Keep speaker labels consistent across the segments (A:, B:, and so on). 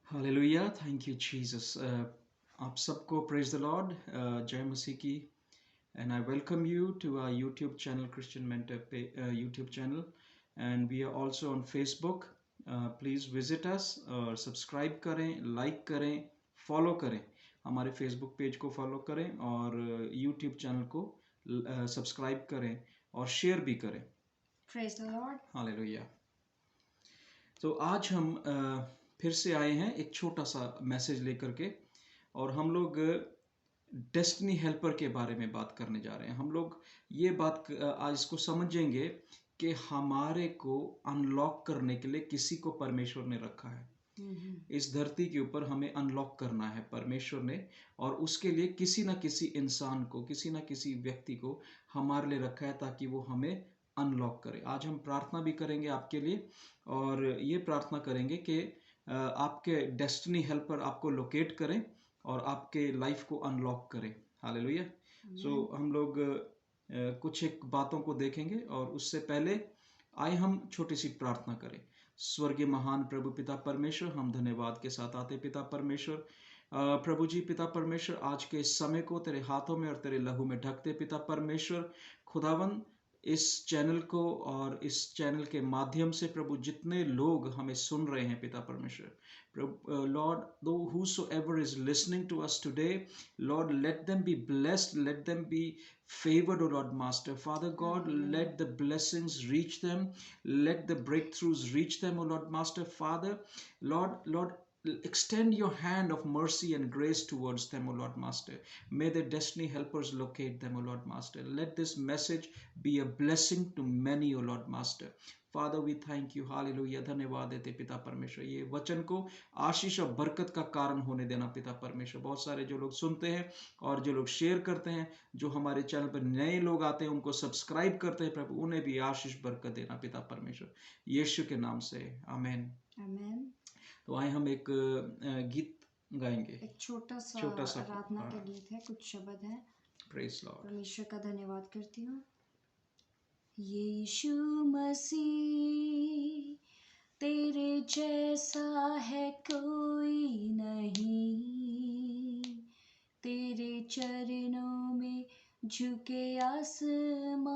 A: Hallelujah, thank you Jesus. आप सबको praise the Lord, जय मसीह की। And I welcome you to our YouTube channel, Christian mentor पे YouTube channel, and we are also on Facebook. Please visit us और subscribe करें, like करें, follow करें। हमारे फेसबुक पेज को फॉलो करें और यूट्यूब चैनल को सब्सक्राइब करें और शेयर भी करें।
B: Praise the Lord.
A: हालेलुया। तो आज हम फिर से आए हैं एक छोटा सा मैसेज लेकर के, और हम लोग डेस्टिनी हेल्पर के बारे में बात करने जा रहे हैं। हम लोग ये बात आज इसको समझेंगे कि हमारे को अनलॉक करने के लिए किसी को परमेश्वर ने रखा है। इस धरती के ऊपर हमें अनलॉक करना है परमेश्वर ने, और उसके लिए किसी ना किसी इंसान को, किसी ना किसी व्यक्ति को हमारे लिए रखा है ताकि वो हमें अनलॉक करे। आज हम प्रार्थना भी करेंगे आपके लिए, और ये प्रार्थना करेंगे कि आपके डेस्टिनी हेल्पर आपको लोकेट करें और आपके लाइफ को अनलॉक करें। हालेलुया। सो हम लोग कुछ एक बातों को देखेंगे, और उससे पहले आए हम छोटी सी प्रार्थना करें। स्वर्गीय महान प्रभु पिता परमेश्वर, हम धन्यवाद के साथ आते पिता परमेश्वर। प्रभु जी पिता परमेश्वर, आज के इस समय को तेरे हाथों में और तेरे लहू में ढकते पिता परमेश्वर। खुदावन, इस चैनल को और इस चैनल के माध्यम से प्रभु जितने लोग हमें सुन रहे हैं पिता परमेश्वर, प्रभु लॉर्ड, दो whosoever is listening to us today, Lord, let them be blessed, let them be favored, O Lord Master. Father God, let the blessings reach them, let the breakthroughs reach them, O Lord Master. Father, Lord, extend your hand of mercy and grace towards them, O Lord Master. May the destiny helpers locate them, O Lord Master. Let this message be a blessing to many, O Lord Master. Father we thank you, hallelujah. धन्यवाद देते पिता परमेश्वर, ये वचन को आशीष और बरकत का कारण होने देना पिता परमेश्वर। बहुत सारे जो लोग सुनते हैं और जो लोग शेयर करते हैं, जो हमारे चैनल पर नए लोग आते हैं उनको सब्सक्राइब करते हैं प्रभु, उन्हें भी आशीष बरकत देना पिता परमेश्वर, यीशु के नाम से, आमेन।
B: Amen.
A: तो आए हम एक गीत गाएंगे,
B: एक छोटा
A: छोटा
B: सा
A: सा।
B: आराधना
A: हाँ,
B: का गीत है, कुछ शब्द है।
A: Praise Lord.
B: परमेश्वर का धन्यवाद करती हूँ। यीशु मसीह, तेरे जैसा है कोई नहीं, तेरे चरणों में झुके आसमां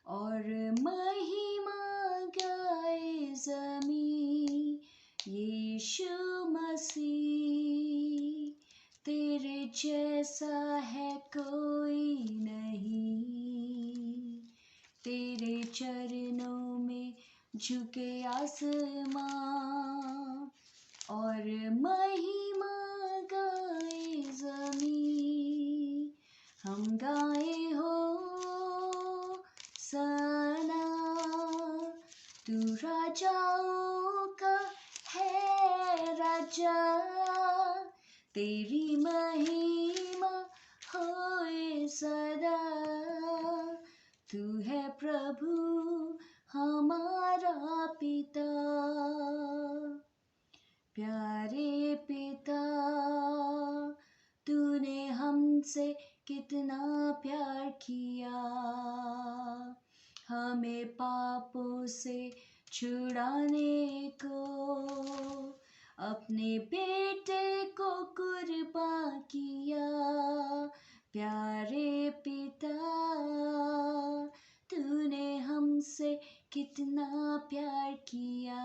B: और महिमा गाए ज़मीं। यीशु मसीह, तेरे जैसा है कोई नहीं, तेरे चरणों में झुके आसमां और महिमा गाए ज़मीं। हम गाए हो सना, तू राजाओं का है राजा, तेरी महिमा होए सदा। तू है प्रभु हमारा पिता, प्यारे पिता, तूने हमसे कितना प्यार किया, हमें पापों से छुड़ाने को अपने बेटे को कुर्बान किया। प्यारे पिता, तूने हमसे कितना प्यार किया,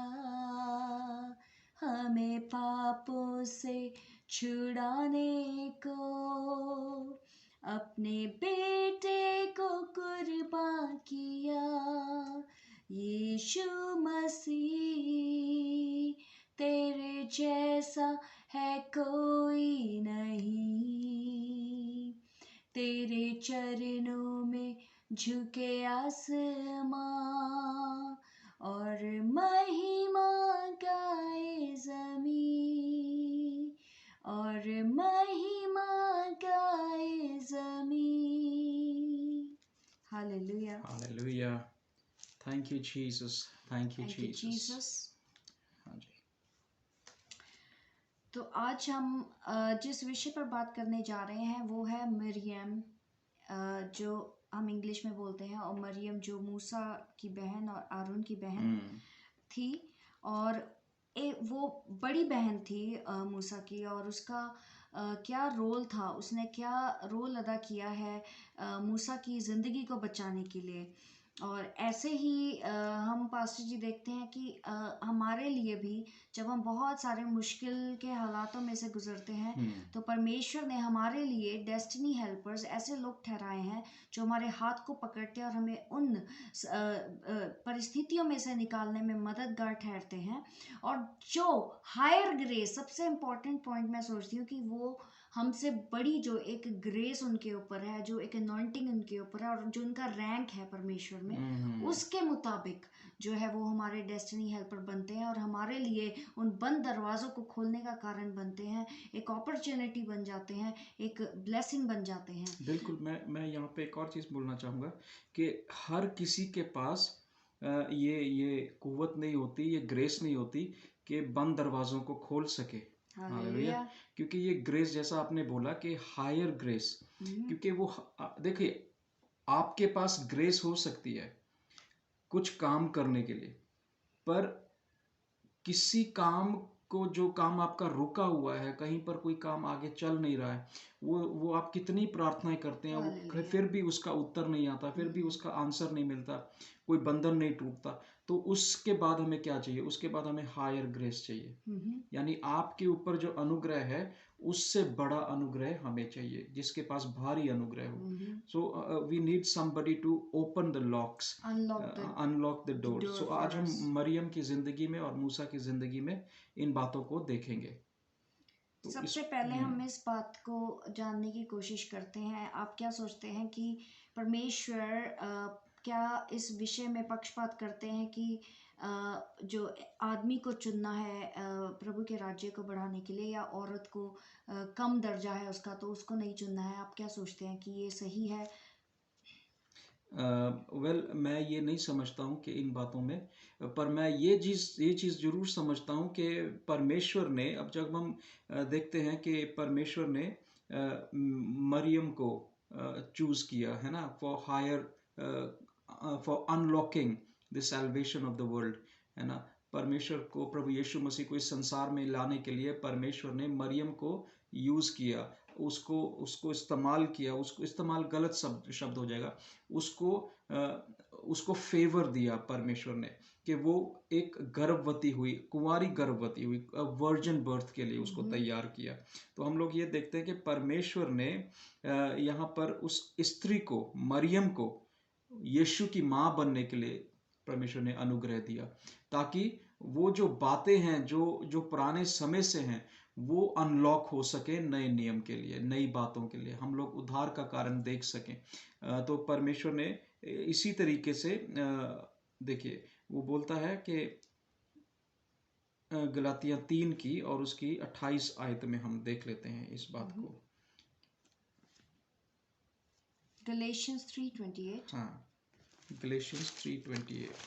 B: हमें पापों से छुड़ाने को अपने बेटे को कुर्बान किया। यीशु मसीह, तेरे जैसा है कोई नहीं, तेरे चरणों में झुके आसमां और महिमा गाए ज़मीं और महिमा गाए ज़मीं। Hallelujah,
A: hallelujah. Thank you Jesus, thank you
B: thank you
A: Jesus.
B: Jesus.
A: हाँ जी।
B: तो आज हम जिस विषय पर बात करने जा रहे हैं वो है मरियम, जो हम इंग्लिश में बोलते हैं, और मरियम जो मूसा की बहन और आरून की बहन थी। और वो बड़ी बहन थी मूसा की, और उसका क्या रोल था, उसने क्या रोल अदा किया है मूसा की ज़िंदगी को बचाने के लिए। और ऐसे ही हम पास्टर जी देखते हैं कि हमारे लिए भी जब हम बहुत सारे मुश्किल के हालातों में से गुजरते हैं, तो परमेश्वर ने हमारे लिए डेस्टिनी हेल्पर्स ऐसे लोग ठहराए हैं जो हमारे हाथ को पकड़ते हैं और हमें उन परिस्थितियों में से निकालने में मददगार ठहरते हैं। और जो हायर ग्रेस, सबसे इम्पोर्टेंट पॉइंट मैं सोचती हूँ कि वो हमसे बड़ी जो एक ग्रेस उनके ऊपर है, जो एक अनॉइंटिंग उनके ऊपर है, और जो उनका रैंक है परमेश्वर में, उसके मुताबिक जो है वो हमारे डेस्टिनी हेल्पर बनते हैं और हमारे लिए उन बंद दरवाज़ों को खोलने का कारण बनते हैं, एक अपॉर्चुनिटी बन जाते हैं, एक ब्लेसिंग बन जाते हैं।
A: बिल्कुल, मैं यहाँ पे एक और चीज़ बोलना चाहूँगा कि हर किसी के पास ये कुव्वत नहीं होती, ये ग्रेस नहीं होती कि बंद दरवाज़ों को खोल सके। हालेलुया!
B: हालेलुया।
A: क्योंकि ये ग्रेस, जैसा आपने बोला कि हायर ग्रेस, क्योंकि वो देखिए, आपके पास ग्रेस हो सकती है कुछ काम करने के लिए, पर किसी काम को, जो काम आपका रुका हुआ है, कहीं पर कोई काम आगे चल नहीं रहा है, वो आप कितनी प्रार्थनाएं करते हैं, वो
B: हालेलुया।
A: फिर भी उसका उत्तर नहीं आता, फिर भी उसका आंसर नहीं मिलता, कोई बंधन नहीं टूटता। तो उसके बाद हमें क्या चाहिए? उसके बाद हमें हायर ग्रेस चाहिए, यानी आपके ऊपर जो अनुग्रह है उससे बड़ा अनुग्रह हमें चाहिए, जिसके पास भारी अनुग्रह हो। So we need somebody to open the locks, unlock the door.
B: Door
A: so
B: for
A: आज हम
B: अस।
A: मरियम की जिंदगी में और मूसा की जिंदगी में इन बातों को देखेंगे। तो
B: सबसे पहले हम इस बात को जानने की कोशिश करते हैं, आप क्या सोचते हैं कि परमेश्वर क्या इस विषय में पक्षपात करते हैं कि जो आदमी को चुनना है प्रभु के राज्य को बढ़ाने के लिए, या औरत को कम दर्जा है उसका तो उसको नहीं चुनना है? आप क्या सोचते हैं कि ये सही है?
A: वेल, मैं ये नहीं समझता हूँ कि इन बातों में, पर मैं ये चीज़ जरूर समझता हूँ कि परमेश्वर ने, अब जब हम देखते हैं कि परमेश्वर ने मरियम को चूज किया है ना, for hire, for unlocking the salvation of the world, है ना। परमेश्वर को, प्रभु यीशु मसीह को इस संसार में लाने के लिए परमेश्वर ने मरियम को यूज किया, उसको उसको इस्तेमाल किया। उसको इस्तेमाल गलत शब्द हो जाएगा, उसको उसको फेवर दिया परमेश्वर ने, कि वो एक गर्भवती हुई, कुंवारी गर्भवती हुई, वर्जिन बर्थ के लिए उसको तैयार किया। तो हम लोग ये देखते हैं कि परमेश्वर ने यहाँ पर उस स्त्री को, मरियम को, यीशु की माँ बनने के लिए परमेश्वर ने अनुग्रह दिया, ताकि वो जो बातें हैं, जो जो पुराने समय से हैं, वो अनलॉक हो सके नए नियम के लिए, नई बातों के लिए, हम लोग उद्धार का कारण देख सकें। तो परमेश्वर ने इसी तरीके से, देखिए, वो बोलता है कि गलातियाँ 3 की और उसकी 28 आयत में हम देख लेते हैं इस बात को।
B: Galatians 3:28.
A: हाँ, Galatians 3:28.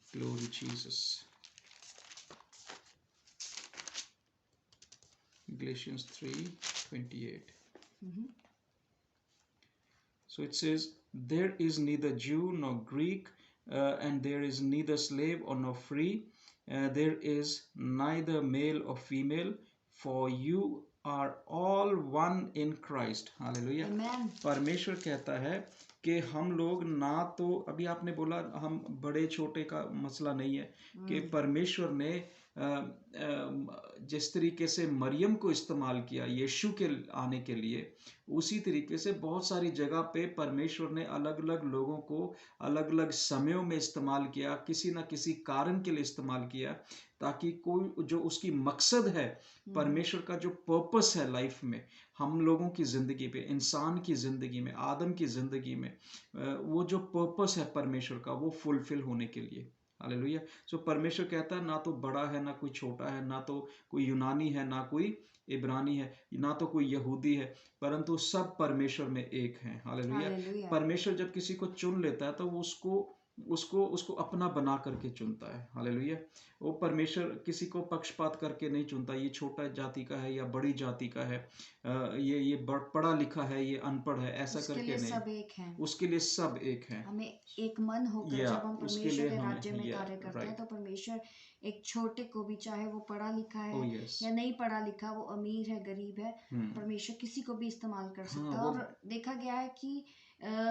A: Glory Jesus. Galatians 3:28. So it says, there is neither Jew nor Greek, and there is neither slave or nor free, there is neither male or female, for you are all one in Christ. Hallelujah.
B: Amen.
A: परमेश्वर कहता है कि हम लोग ना तो, अभी आपने बोला हम बड़े छोटे का मसला नहीं है, कि परमेश्वर ने जिस तरीके से मरियम को इस्तेमाल किया यीशु के आने के लिए, उसी तरीके से बहुत सारी जगह पे परमेश्वर ने अलग अलग लोगों को अलग अलग समयों में इस्तेमाल किया, किसी ना किसी कारण के लिए इस्तेमाल किया, ताकि कोई जो उसकी मकसद है, परमेश्वर का जो पर्पस है लाइफ में, हम लोगों की ज़िंदगी पे, इंसान की ज़िंदगी में, आदम की ज़िंदगी में, वो जो पर्पस है परमेश्वर का, वो फुलफिल होने के लिए। हालेलुया। सो परमेश्वर कहता है, ना तो बड़ा है ना कोई छोटा है, ना तो कोई यूनानी है ना कोई इब्रानी है, ना तो कोई यहूदी है, परंतु सब परमेश्वर में एक हैं। हालेलुया।
B: हालेलुया।
A: परमेश्वर जब किसी को चुन लेता है तो वो उसको उसको उसको अपना बना करके चुनता है। हालेलुया। वो परमेश्वर किसी को पक्षपात करके नहीं चुनता, ये छोटा जाति का है या बड़ी जाति का है, ये पढ़ा लिखा है, ये अनपढ़ है, ऐसा
B: उसके
A: करके
B: लिए
A: नहीं।
B: सब एक हैं।
A: उसके लिए सब एक हैं।
B: हमें एक मन होकर
A: या
B: जब हम
A: उसके
B: परमेश्वर
A: लिए
B: के
A: हमें
B: राज्य में
A: या
B: कार्य करते हैं,
A: राइट।
B: तो परमेश्वर एक छोटे को भी, चाहे वो पढ़ा लिखा
A: ओ
B: है
A: यस।
B: या नहीं पढ़ा लिखा, वो अमीर है गरीब है,
A: हम्म।
B: परमेश्वर किसी को भी इस्तेमाल कर
A: हाँ
B: सकता है।
A: वो।
B: और देखा गया है कि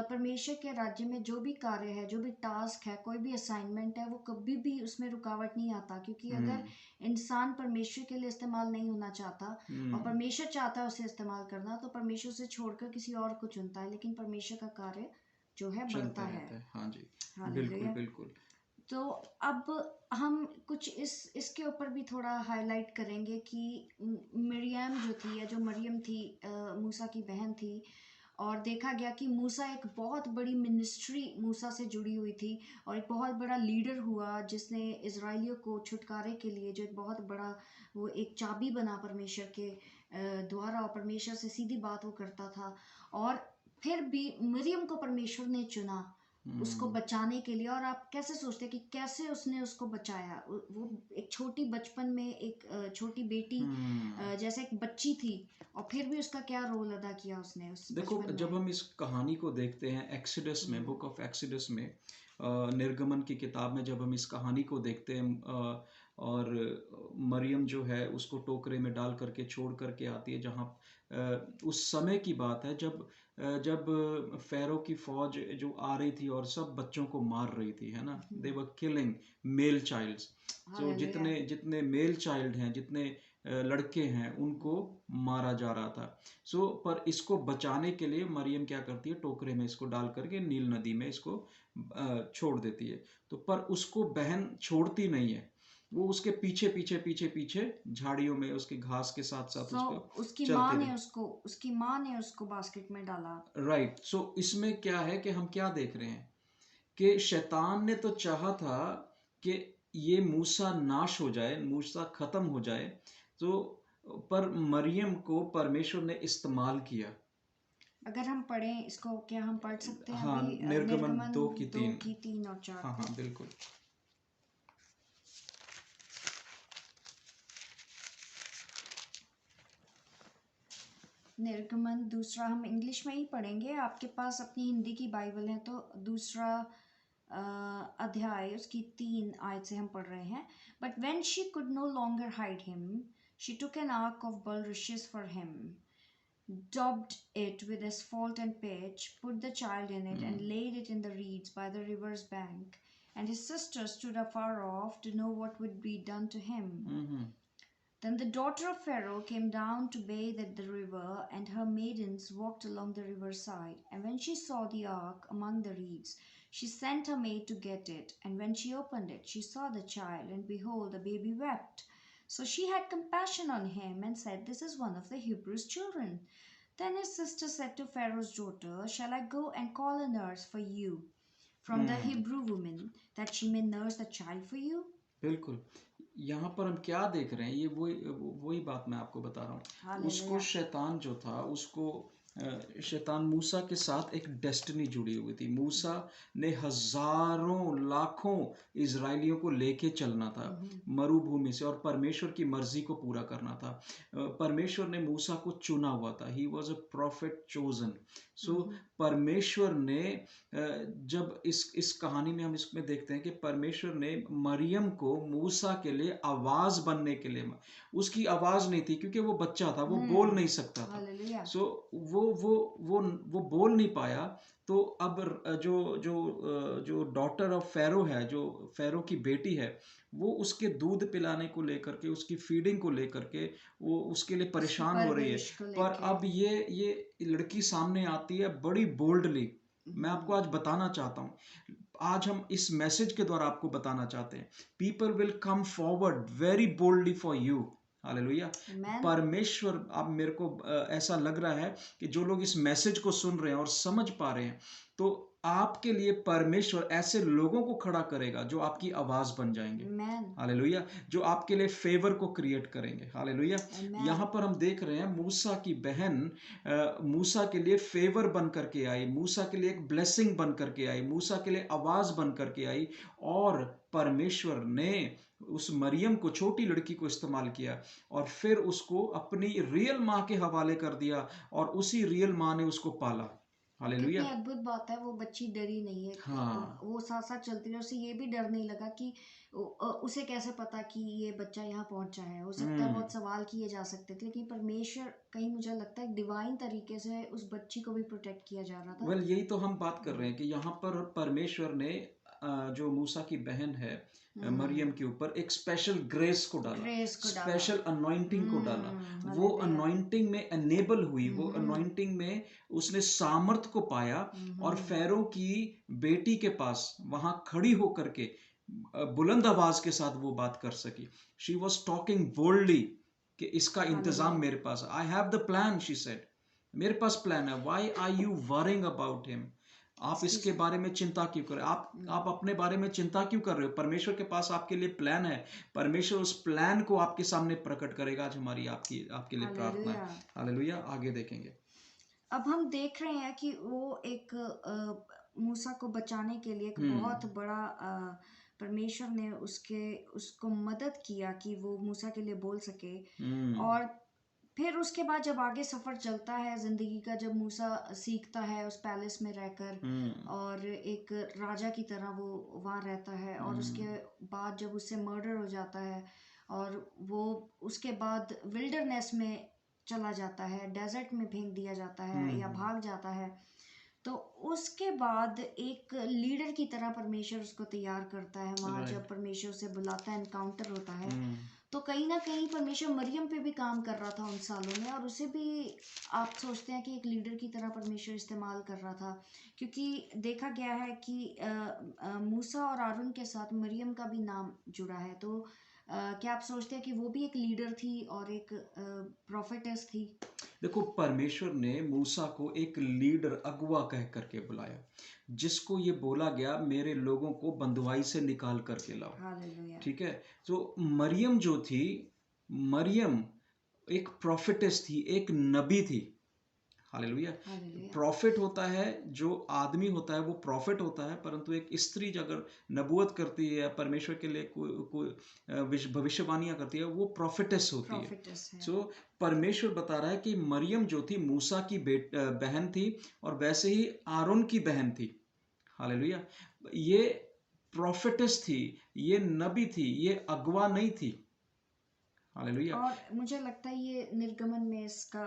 B: परमेश्वर के राज्य में जो भी कार्य है, जो भी टास्क है, कोई भी असाइनमेंट है, वो कभी भी उसमें रुकावट नहीं आता, क्योंकि अगर
A: हम्म।
B: इंसान परमेश्वर के लिए इस्तेमाल नहीं होना चाहता और
A: हम्म।
B: परमेश्वर चाहता है उसे इस्तेमाल करना, तो परमेश्वर से छोड़कर किसी और को चुनता है, लेकिन परमेश्वर का कार्य जो है बढ़ता
A: चलता
B: है।
A: रहता है। हाँ जी। बिल्कुल
B: हालेलुया।
A: बिल्कुल।
B: तो अब हम कुछ इसके ऊपर भी थोड़ा हाईलाइट करेंगे कि मिरियम जो थी, या जो मरियम थी, मूसा की बहन थी, और देखा गया कि मूसा एक बहुत बड़ी मिनिस्ट्री मूसा से जुड़ी हुई थी, और एक बहुत बड़ा लीडर हुआ जिसने इजराइलियों को छुटकारे के लिए, जो एक बहुत बड़ा, वो एक चाबी बना परमेश्वर के द्वारा, और परमेश्वर से सीधी बात वो करता था। और फिर भी मरियम को परमेश्वर ने चुना उसको
A: हम्म।
B: बचाने के लिए। और आप कैसे सोचते हैं कि कैसे उसने उसको बचाया? वो एक छोटी बचपन में एक छोटी बेटी,
A: हम्म।
B: जैसे एक बच्ची थी, और फिर भी उसका क्या रोल अदा किया उसने उस
A: देखो,
B: बचपन
A: जब
B: में।
A: हम इस कहानी को देखते हैं एक्सीडस में, बुक ऑफ एक्सीडस में, निर्गमन की किताब में, जब हम इस कहानी को देखते हैं, और मरियम जो है उसको टोकरे में डाल करके छोड़ करके आती है, जहाँ उस समय की बात है जब फ़ैरो की फौज जो आ रही थी और सब बच्चों को मार रही थी, है ना? दे वर किलिंग मेल चाइल्ड्स। सो
B: हालेलुया।
A: जितने जितने मेल चाइल्ड हैं, जितने लड़के हैं, उनको मारा जा रहा था। सो पर इसको बचाने के लिए मरियम क्या करती है, टोकरे में इसको डाल करके नील नदी में इसको छोड़ देती है। तो पर उसको बहन छोड़ती नहीं है, वो उसके पीछे पीछे पीछे पीछे झाड़ियों में उसके घास के साथ साथ
B: सो
A: उसको
B: उसकी माँ
A: चलती
B: ने
A: रही।
B: उसको बास्केट में डाला।
A: राइट। सो इसमें क्या है कि हम क्या देख रहे हैं कि शैतान ने तो चाहा था कि ये मूसा नाश हो जाए, मूसा खत्म हो जाए। तो पर मरियम को परमेश्वर ने इस्तेमाल किया।
B: अगर हम पढ़ें इसको, क्या हम पढ़ सकते हैं
A: हाँ,
B: अभी
A: निर्गमन
B: निर्गमन
A: 2 की 3।
B: 2 की 3 और 4
A: हाँ
B: को?
A: हाँ बिल्कुल।
B: निर्गमन दूसरा, हम इंग्लिश में ही पढ़ेंगे। आपके पास अपनी हिंदी की बाइबल है तो दूसरा अध्याय उसकी 3 आयत से हम पढ़ रहे हैं। But when she could no longer hide him, she took an ark of bulrushes for him, daubed it with asphalt and pitch, put the child in it, and laid it in the reeds by the river's bank. And his sister stood afar off to know what would be done to him.
A: Hmm.
B: Then the daughter of Pharaoh came down to bathe at the river, and her maidens walked along the riverside. And when she saw the ark among the reeds, she sent her maid to get it. And when she opened it, she saw the child, and behold, the baby wept. So she had compassion on him and said, "This is one of the Hebrews' children." Then his sister said to Pharaoh's daughter, "Shall I go and call a nurse for you from the
A: hmm.
B: Hebrew woman, that she may nurse the child for you?"
A: बिल्कुल। यहाँ पर हम क्या देख रहे हैं, ये वही बात मैं आपको बता रहा हूँ। उसको
B: Hallelujah.
A: शैतान जो था, उसको शैतान मूसा के साथ एक डेस्टिनी जुड़ी हुई थी। मूसा ने हजारों लाखों इजरायलियों को लेके चलना था मरुभूमि से, और परमेश्वर की मर्जी को पूरा करना था। परमेश्वर ने मूसा को चुना हुआ था। He was a prophet chosen. So परमेश्वर ने जब इस कहानी में हम इसमें देखते हैं कि परमेश्वर ने मरियम को मूसा के लिए आवाज बनने के लिए, उसकी आवाज नहीं थी क्योंकि वो बच्चा था, वो बोल नहीं सकता था।
B: Hallelujah.
A: सो वो बोल नहीं पाया। तो अब जो डॉटर ऑफ फेरो है, जो फेरो की बेटी है, वो उसके दूध पिलाने को लेकर के, उसकी फीडिंग को लेकर के वो उसके लिए
B: उसकी
A: परेशान हो रही है।
B: परवरिश को
A: पर
B: लेके।
A: अब ये लड़की सामने आती है बड़ी बोल्डली। मैं आपको आज बताना चाहता हूँ, आज हम इस मैसेज के द्वारा आपको बताना चाहते हैं, people will come forward very boldly for you. Hallelujah.
B: Amen.
A: परमेश्वर, अब मेरे को ऐसा लग रहा है कि जो लोग इस मैसेज को सुन रहे हैं और समझ पा रहे हैं, तो आपके लिए परमेश्वर ऐसे लोगों को खड़ा करेगा जो आपकी आवाज बन जाएंगे।
B: Amen.
A: हालेलुया। जो आपके लिए फेवर को क्रिएट करेंगे। हालेलुया।
B: Amen.
A: यहाँ पर हम देख रहे हैं मूसा की बहन मूसा के लिए फेवर बन करके आई, मूसा के लिए एक ब्लेसिंग बन करके आई, मूसा के लिए आवाज बन करके आई, और परमेश्वर ने उस मरियम को, छोटी लड़की को इस्तेमाल किया और फिर उसको अपनी रियल माँ के हवाले कर दिया और उसी रियल माँ ने उसको पाला।
B: कितनी
A: हालेलुया।
B: अद्भुत बात है, वो बच्ची डरी नहीं है।
A: हाँ।
B: वो साथ साथ चलती रही, उसे ये भी डर नहीं लगा कि उसे कैसे पता कि ये बच्चा यहाँ पहुंचा है। हो सकता है
A: हम्म।
B: बहुत सवाल किए जा सकते थे, लेकिन परमेश्वर, कहीं मुझे लगता है डिवाइन तरीके से उस बच्ची को भी प्रोटेक्ट किया जा रहा था।
A: वेल यही तो हम बात कर रहे हैं कि यहाँ पर परमेश्वर ने जो मूसा की बहन है मरियम के ऊपर एक स्पेशल ग्रेस को डाला,
B: ग्रेस को डाला।
A: स्पेशल अनॉइंटिंग को डाला। वो
B: हालेलुया।
A: अनॉइंटिंग में एनेबल हुई, वो अनॉइंटिंग में उसने सामर्थ को पाया और फैरो की बेटी के पास वहां खड़ी होकर के बुलंद आवाज के साथ वो बात कर सकी। शी वॉज टॉकिंग बोल्डली कि इसका इंतजाम
B: हालेलुया।
A: मेरे पास, I have the plan, she said, मेरे पास प्लान है। Why are you worrying about him? आप
B: इसकी
A: इसके बारे में चिंता क्यों कर रहे हो? आप अपने बारे में चिंता क्यों कर रहे हो? परमेश्वर के पास आपके लिए प्लान है। परमेश्वर उस प्लान को आपके सामने प्रकट करेगा। आज हमारी आपकी आपके लिए प्रार्थना है।
B: हालेलुया।
A: हालेलुया। आगे देखेंगे।
B: अब हम देख रहे हैं कि वो एक मूसा को बचाने के लिए एक बहुत बड़ा परमेश्वर ने उसको मदद किया कि वो मूसा के लिए बोल सके।
A: हम्म।
B: और फिर उसके बाद जब आगे सफ़र चलता है ज़िंदगी का, जब मूसा सीखता है उस पैलेस में रहकर और एक राजा की तरह वो वहाँ रहता है, और उसके बाद जब उससे मर्डर हो जाता है और वो उसके बाद विल्डरनेस में चला जाता है, डेजर्ट में फेंक दिया जाता है या भाग जाता है, तो उसके बाद एक लीडर की तरह परमेश्वर उसको तैयार करता है। वहाँ जब
A: राइट।
B: परमेश्वर से बुलाता है, एनकाउंटर होता है, तो कहीं ना कहीं परमेश्वर मरियम पे भी काम कर रहा था उन सालों में, और उसे भी आप सोचते हैं कि एक लीडर की तरह परमेश्वर इस्तेमाल कर रहा था, क्योंकि देखा गया है कि मूसा और आरून के साथ मरियम का भी नाम जुड़ा है। तो क्या आप सोचते हैं कि वो भी एक लीडर थी और एक प्रोफेटेस थी?
A: देखो, परमेश्वर ने मूसा को एक लीडर, अगुआ कह करके बुलाया, जिसको ये बोला गया मेरे लोगों को बंधुआई से निकाल करके लाओ।
B: हालेलुया।
A: ठीक है। तो मरियम जो थी, मरियम एक प्रोफेटेस थी, एक नबी थी। हालेलुया।
B: हालेलुया।
A: प्रॉफिट होता है, जो आदमी होता है वो प्रॉफिट होता है, परंतु एक स्त्री अगर नबूवत करती है, परमेश्वर के लिए कोई भविष्यवाणियां करती है, वो प्रॉफिटेस होती है।
B: प्रोफेटेस है।
A: सो परमेश्वर बता रहा है कि मरियम जो थी मूसा की बहन थी, और वैसे ही आरोन की बहन थी। हालेलुया। ये प्रॉफिटेस थी, ये नबी थी, ये अगवा नहीं थी। हालेलुया।
B: और मुझे लगता है ये निर्गमन में इसका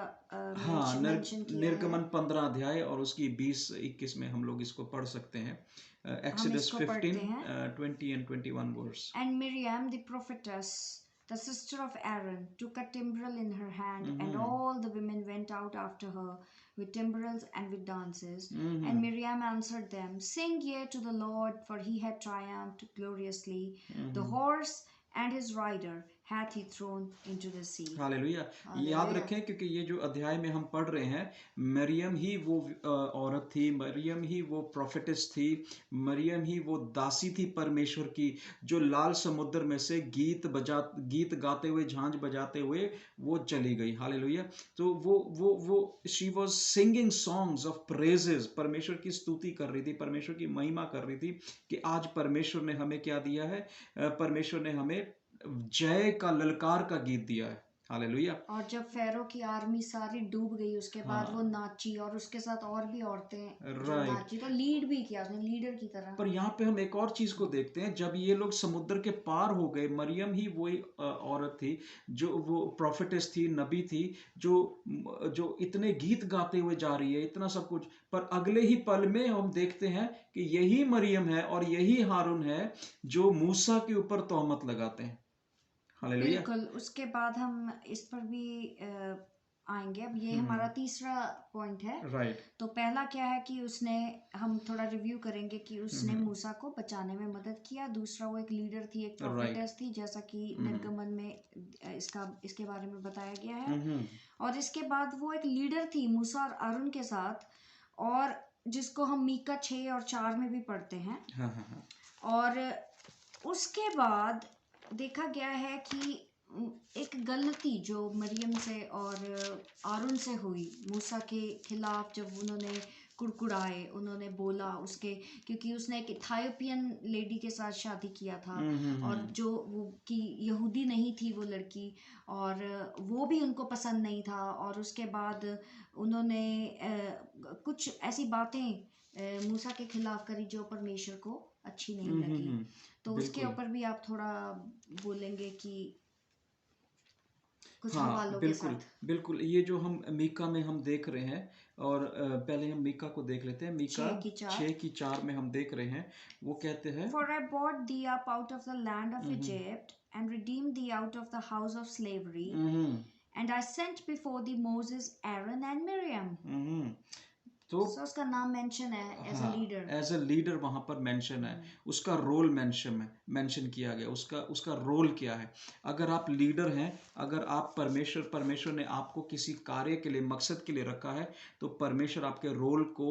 A: हाँ,
B: मेंशन किया है।
A: निर्गमन 15 अध्याय और उसकी 20-21 में हम लोग इसको पढ़ सकते हैं।
B: हम
A: एक्सोडस
B: इसको
A: 15
B: पढ़ते हैं।
A: 20 and 21 verse.
B: And Miriam the prophetess, the sister of Aaron, took a timbrel in her hand, and all the women went out after her with timbrels and with dances. And Miriam answered them, Sing ye to the Lord, for he had triumphed gloriously. The horse and his rider hath he thrown into the sea.
A: Hallelujah. याद रखें, क्योंकि ये जो अध्याय में हम पढ़ रहे हैं, मरियम ही वो औरत थी, मरियम ही वो प्रोफेटिस थी, मरियम ही वो दासी थी परमेश्वर की, जो लाल समुद्र में से गीत गाते हुए, झांझ बजाते हुए वो चली गई। हालेलुया। तो वो she was singing songs of praises, परमेश्वर की स्तुति कर रही थी, परमेश्वर की महिमा कर रही थी कि आज परमेश्वर ने हमें क्या दिया है। परमेश्वर ने हमें जय का, ललकार का गीत दिया है। हालेलुया।
B: और जब फेरो की आर्मी सारी डूब गई, उसके बाद वो नाची, और उसके साथ और भी औरतें जो
A: राइट।
B: नाची, तो लीड भी किया उसने लीडर की तरह।
A: पर यहाँ पे हम एक और चीज को देखते हैं, जब ये लोग समुद्र के पार हो गए, मरियम ही वही औरत थी, जो वो प्रोफेटेस थी, नबी थी, जो जो इतने गीत गाते हुए जा रही है, इतना सब कुछ, पर अगले ही पल में हम देखते हैं कि यही मरियम है और यही हारून है जो मूसा के ऊपर तोहमत लगाते हैं। हालेलुया।
B: बिल्कुल, उसके बाद हम इस पर भी आएंगे। अब ये हमारा तीसरा पॉइंट है।
A: राइट।
B: तो पहला क्या है कि उसने, हम थोड़ा रिव्यू करेंगे कि उसने मूसा को बचाने में मदद किया। दूसरा, वो एक लीडर थी, एक प्रोफेटेस थी, जैसा कि निर्गमन में इसके बारे में बताया गया है। और इसके बाद वो एक लीडर थी मूसा और आरून के साथ, और जिसको हम मीका 6 और 4 में भी पढ़ते हैं।
A: हाँ हाँ हाँ।
B: और उसके बाद देखा गया है कि एक गलती जो मरियम से और आरून से हुई मूसा के खिलाफ, जब उन्होंने कुड़कुड़ाए, उन्होंने बोला उसके, क्योंकि उसने एक इथायोपियन लेडी के साथ शादी किया था और जो वो कि यहूदी नहीं थी वो लड़की, और वो भी उनको पसंद नहीं था। और उसके बाद उन्होंने कुछ ऐसी बातें मूसा के खिलाफ करी जो परमेश्वर को अच्छी नहीं लगी। तो उसके
A: बिल्कुल।
B: ऊपर भी आप थोड़ा बोलेंगे कि कुछ
A: हाँ
B: हवालों के
A: बिल्कुल
B: साथ।
A: बिल्कुल, ये जो हम मीका में हम देख रहे हैं, और पहले हम मीका को देख लेते हैं। मीका
B: 6 की 4।
A: 6 की 4 में हम देख रहे हैं, वो कहते हैं।
B: For I brought thee up out of the land of Egypt, and redeemed thee out of the house of slavery,
A: hmm
B: and I sent before thee Moses, Aaron, and Miriam.
A: हम्म तो
B: So उसका नाम mention है as a
A: हाँ,
B: leader.
A: As a leader वहां पर mention है, उसका role mention किया गया, उसका उसका रोल क्या है। अगर आप लीडर हैं, अगर आप परमेश्वर ने आपको किसी कार्य के लिए, मकसद के लिए रखा है, तो परमेश्वर आपके रोल को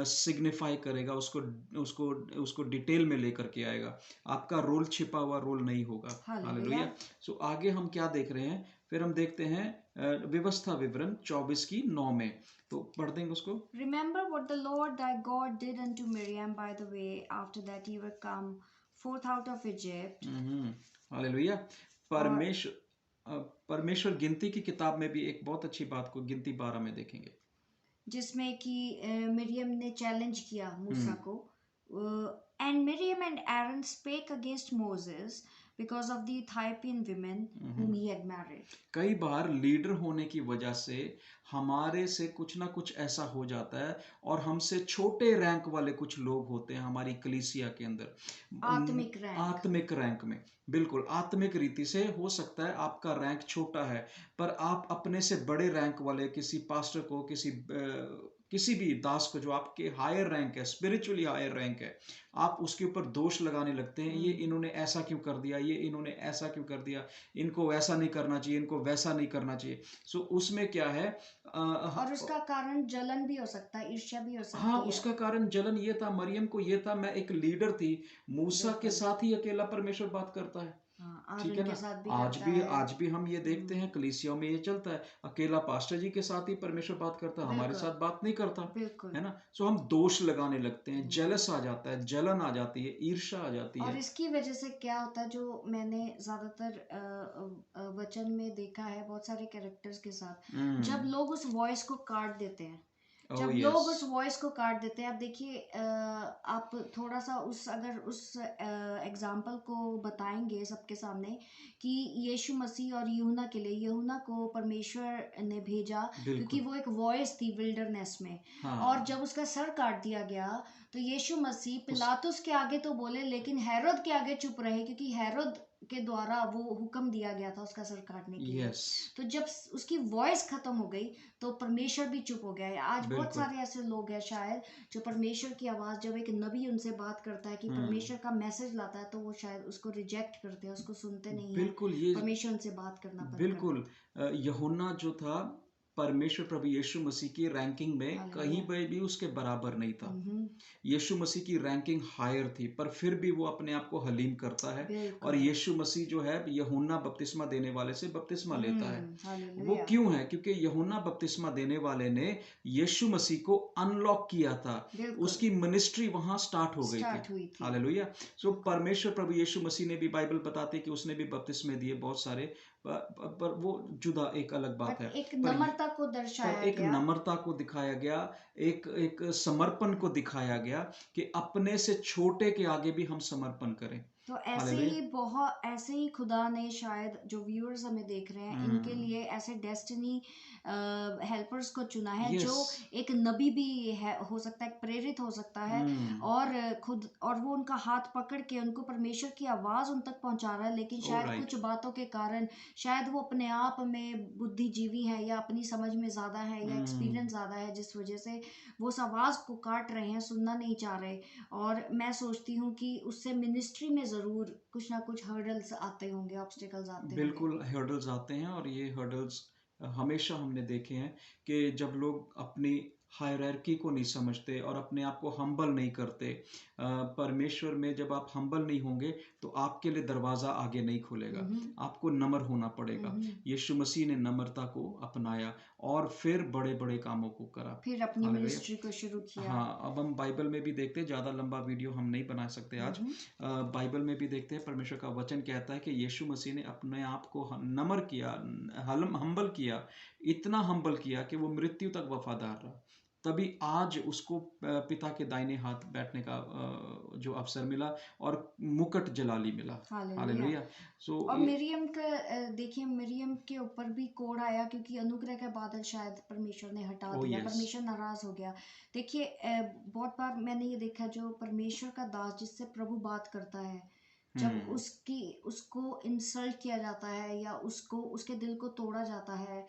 A: सिग्निफाई करेगा, उसको उसको उसको डिटेल में लेकर के आएगा। आपका रोल छिपा हुआ रोल नहीं होगा।
B: हालेलुया।
A: हालेलुया। सो आगे हम क्या देख रहे हैं, फिर हम देखते हैं व्यवस्था विवरण 24 की 9 में, तो पढ़ देंगे उसको।
B: Remember what the Lord thy God did unto Miriam by the way, after that ye were come forth out of Egypt.
A: Hallelujah.
B: और
A: परमेश्वर परमेश्वर गिनती की किताब में भी एक बहुत अच्छी बात को गिनती 12 में देखेंगे।
B: जिसमें कि मिरियम ने चैलेंज किया मूसा को। And Miriam and Aaron spake against Moses because of the Ethiopian women whom he had married.
A: कई बार लीडर होने की वजह से हमारे से कुछ ना कुछ ऐसा हो जाता है, और हमसे छोटे रैंक वाले कुछ लोग होते हैं हमारी कलीसिया के अंदर,
B: आत्मिक रैंक।
A: आत्मिक रैंक में। बिल्कुल, आत्मिक रीति से हो सकता है आपका रैंक छोटा है, पर आप अपने से बड़े रैंक वाले किसी पास्टर को, किसी भी दास को जो आपके हायर रैंक है, स्पिरिचुअली हायर रैंक है, आप उसके ऊपर दोष लगाने लगते हैं। ये इन्होंने ऐसा क्यों कर दिया, ये इन्होंने ऐसा क्यों कर दिया, इनको ऐसा नहीं करना चाहिए, इनको वैसा नहीं करना चाहिए। सो उसमें क्या है,
B: और उसका कारण जलन भी हो सकता है, ईर्ष्या भी हो
A: हाँ,
B: सकती है।
A: उसका कारण जलन ये था, मरियम को ये था, मैं एक लीडर थी, मूसा के साथ ही अकेला परमेश्वर बात करता है।
B: हाँ,
A: ठीक
B: आरून
A: है
B: के
A: ना।
B: साथ भी
A: आज
B: करता
A: भी
B: है।
A: आज भी हम ये देखते हैं, कलीसियाओं में ये चलता है, अकेला पास्टर जी के साथ ही परमेश्वर बात करता है, हमारे
B: बिल्कुल
A: साथ बात नहीं करता।
B: बिल्कुल।
A: है ना। सो हम दोष लगाने लगते हैं, जेलस आ जाता है, जलन आ जाती है, ईर्ष्या आ जाती
B: और
A: है।
B: इसकी वजह से क्या होता है, जो मैंने ज्यादातर वचन में देखा है बहुत सारे कैरेक्टर्स के साथ, जब लोग उस वॉइस को काट देते हैं,
A: ओह
B: जब लोग
A: यस।
B: उस वॉइस को काट देते हैं। आप देखिए, आप थोड़ा सा अगर उस एग्जाम्पल को बताएंगे सबके सामने कि यीशु मसीह और यूहन्ना के लिए, यूहन्ना को परमेश्वर ने भेजा क्योंकि
A: बिल्कुल।
B: वो एक वॉइस थी विल्डरनेस में।
A: हाँ।
B: और जब उसका सर काट दिया गया तो यीशु मसीह पिलातुस के आगे तो बोले, लेकिन हेरोद के आगे चुप रहे, क्योंकि हेरोद के द्वारा वो हुक्म दिया गया था उसका सर काटने के लिए।
A: यस।
B: तो जब उसकी वॉइस खत्म हो गई तो परमेश्वर भी चुप हो गया है। आज बहुत
A: बिल्कुल।
B: सारे ऐसे लोग हैं शायद जो परमेश्वर की आवाज़, जब एक नबी उनसे बात करता है कि परमेश्वर का मैसेज लाता है, तो वो शायद उसको रिजेक्ट करते हैं, उसको सुनते नहीं है।
A: बिल्कुल ये
B: परमेश्वर उनसे बात करना बंद कर
A: बिल्कुल यूहन्ना जो था, परमेश्वर प्रभु यीशु मसीह की रैंकिंग में
B: देता
A: कहीं
B: है।
A: पर भी उसके बराबर नहीं था।
B: हम्म,
A: यीशु मसीह की रैंकिंग हायर थी, पर फिर भी वो अपने आप को हलीम करता है, और
B: बिल्कुल।
A: यीशु मसीह जो है यूहन्ना बपतिस्मा देने वाले से बपतिस्मा लेता है। वो
B: हालेलुया।
A: क्यों है? क्योंकि यूहन्ना बपतिस्मा देने वाले ने यीशु मसीह को अनलॉक किया था,
B: बिल्कुल
A: उसकी मिनिस्ट्री वहां स्टार्ट हो गई
B: स्टार्ट
A: थी।
B: हुई थी।
A: हालेलुया। सो परमेश्वर प्रभु यीशु मसीह ने भी, बाइबल बताते कि उसने भी बपतिस्मे दिए बहुत सारे, पर वो जुदा एक अलग बात
B: बट
A: है।
B: एक
A: पर
B: नम्रता को
A: पर
B: दर्शाया
A: एक
B: गया।
A: नम्रता को दिखाया गया, एक एक समर्पण को दिखाया गया, कि अपने से छोटे के आगे भी हम समर्पण करें।
B: तो ऐसे
A: हालेलुया।
B: ही बहुत, ऐसे ही खुदा ने शायद जो व्यूअर्स हमें देख रहे हैं, इनके लिए ऐसे डेस्टिनी हेल्पर्स को चुना है, जो
A: यस।
B: एक नबी भी है, हो सकता है, एक प्रेरित हो सकता है, और खुद, और वो उनका हाथ पकड़ के उनको परमेश्वर की आवाज़ उन तक पहुंचा रहा है। लेकिन शायद कुछ बातों के कारण, शायद वो अपने आप में बुद्धिजीवी है, या अपनी समझ में ज़्यादा है, या एक्सपीरियंस ज़्यादा है, जिस वजह से वो उस आवाज़ को काट रहे हैं, सुनना नहीं चाह रहे। और मैं सोचती हूँ कि उससे मिनिस्ट्री में ज़रूर कुछ ना कुछ हर्डल्स आते होंगे, ऑब्स्टिकल्स आते होंगे।
A: बिल्कुल हर्डल्स आते हैं, और ये हर्डल्स हमेशा हमने देखे हैं कि जब लोग अपनी हायरार्की को नहीं समझते और अपने आप को हम्बल नहीं करते। परमेश्वर में जब आप हम्बल नहीं होंगे तो आपके लिए दरवाज़ा आगे नहीं खुलेगा।
B: हम्म,
A: आपको नम्र होना पड़ेगा।
B: हम्म।
A: यीशु मसीह ने नम्रता को अपनाया और फिर बड़े-बड़े कामों को करा।
B: फिर अपनी
A: हालेलुया।
B: मिनिस्ट्री को शुरू किया।
A: हाँ, अब हम बाइबल में भी देखते हैं, ज़्यादा लंबा वीडियो हम नहीं बना सकते आज।
B: हम्म,
A: बाइबल में भी देखते हैं, परमेश्वर का वचन कहता है कि यीशु मसीह ने अपने आप को नम्र किया, हम्बल किया, इतना हम्बल किया कि वो मृत्यु तक वफादार रहा। तभी आज उसको पिता के दाहिने हाथ बैठने का जो अवसर मिला और मुकुट जलाली मिला।
B: हालेलुया।
A: हालेलुया। सो
B: और मरियम का देखिए, मरियम के ऊपर भी कोड़ आया क्योंकि अनुग्रह का बादल शायद परमेश्वर ने हटा
A: ओ
B: दिया,
A: यस।
B: परमेश्वर नाराज हो गया। देखिए बहुत बार मैंने ये देखा, जो परमेश्वर का दास जिससे प्रभु बात करता है, जब उसको इंसल्ट किया जाता है या उसको उसके दिल को तोड़ा जाता है,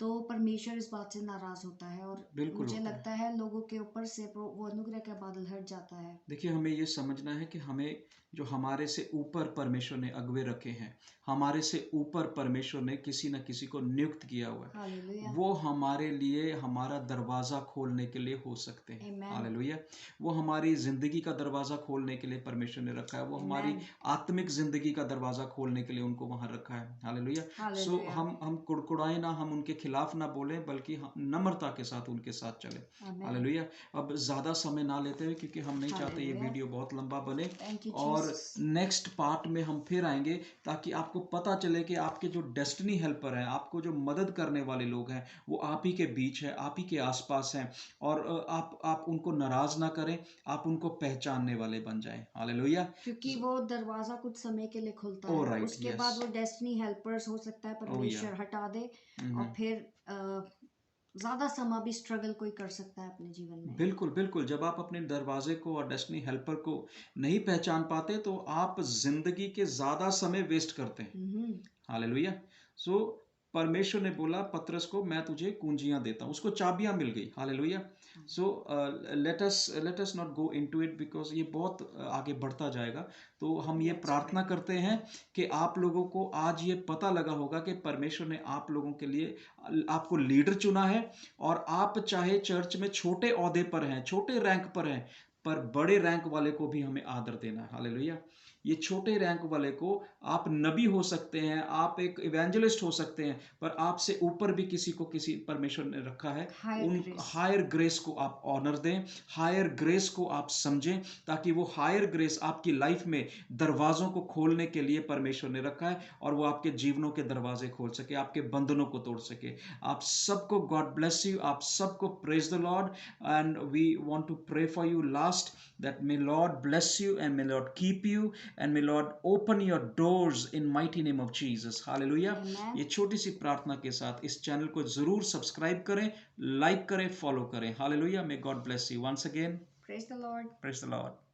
B: तो परमेश्वर इस बात से नाराज होता है, और
A: बिल्कुल
B: मुझे
A: होता है।
B: लगता है लोगों के ऊपर से वो अनुग्रह का बादल हट जाता है।
A: देखिए, हमें ये समझना है कि हमें जो हमारे से ऊपर परमेश्वर ने अगुवे रखे हैं, हमारे से ऊपर परमेश्वर ने किसी न किसी को नियुक्त किया हुआ है,
B: हालेलुया।
A: वो हमारे लिए हमारा दरवाज़ा खोलने के लिए हो सकते हैं।
B: आमेन।
A: हालेलुया। वो हमारी ज़िंदगी का दरवाज़ा खोलने के लिए परमेश्वर ने रखा है, वो हमारी
B: आमेन।
A: आत्मिक ज़िंदगी का दरवाज़ा खोलने के लिए उनको वहाँ रखा है। हालेलुया। सो
B: हालेलुया।
A: हम कुड़कुड़ाएँ ना, हम उनके खिलाफ ना बोलें, बल्कि हम नम्रता के साथ उनके साथ चलें।
B: आमेन।
A: हालेलुया। अब ज़्यादा समय ना लेते हुए, क्योंकि हम नहीं चाहते ये
B: हालेलुया।
A: वीडियो बहुत लंबा बने,
B: थैंक यू
A: और
B: जीसस।
A: नेक्स्ट पार्ट में हम फिर आएंगे ताकि आपको पता चले कि आपके जो डेस्टिनी हेल्पर हैं, आपको जो मदद करने वाले लोग हैं, वो आप ही के बीच है, आप ही के आसपास हैं, और आप उनको नाराज ना करें, आप उनको पहचानने वाले बन जाएं। हालेलुया।
B: क्योंकि वो दरवाजा कुछ समय के लिए खुलता
A: ओ
B: है,
A: राइट।
B: उसके
A: यस।
B: बाद वो डेस्टिनी हेल्पर्स हो सकता है
A: ओ या।
B: परमेश्वर हटा दे, और फिर ज्यादा समय भी स्ट्रगल कोई कर सकता है अपने जीवन में।
A: बिल्कुल, बिल्कुल। जब आप अपने दरवाजे को और डेस्टिनी हेल्पर को नहीं पहचान पाते, तो आप ज़िंदगी के ज़्यादा समय वेस्ट करते हैं।
B: हम्म,
A: हालेलुया। सो परमेश्वर ने बोला पतरस को, मैं तुझे कुंजियां देता हूं, उसको चाबियां मिल गई। Hallelujah. So let us not go into it, because ये बहुत आगे बढ़ता जाएगा। तो हम ये
B: That's
A: प्रार्थना
B: okay.
A: करते हैं कि आप लोगों को आज ये पता लगा होगा कि परमेश्वर ने आप लोगों के लिए आपको लीडर चुना है, और आप चाहे चर्च में छोटे ओहदे पर हैं, छोटे रैंक पर हैं, पर बड़े रैंक वाले को भी हमें आदर देना है। हालेलुया। ये छोटे रैंक वाले को, आप नबी हो सकते हैं, आप एक इवेंजलिस्ट हो सकते हैं, पर आपसे ऊपर भी किसी को किसी परमेश्वर ने रखा है।
B: Higher
A: उन
B: grace.
A: हायर ग्रेस को आप ऑनर दें, हायर ग्रेस को आप समझें, ताकि वो हायर ग्रेस आपकी लाइफ में दरवाज़ों को खोलने के लिए परमेश्वर ने रखा है, और वो आपके जीवनों के दरवाजे खोल सके, आपके बंधनों को तोड़ सके। आप सबको गॉड ब्लेस यू, आप सबको praise the Lord, and we want to pray for you last, that may Lord bless you and may Lord keep you and may Lord open your doors in mighty name of Jesus. Hallelujah.
B: Amen.
A: ये छोटी सी प्रार्थना के साथ इस channel को जरूर subscribe करें, like करें, फॉलो करें। Hallelujah. May God bless you once again.
B: Praise the Lord.
A: Praise the Lord.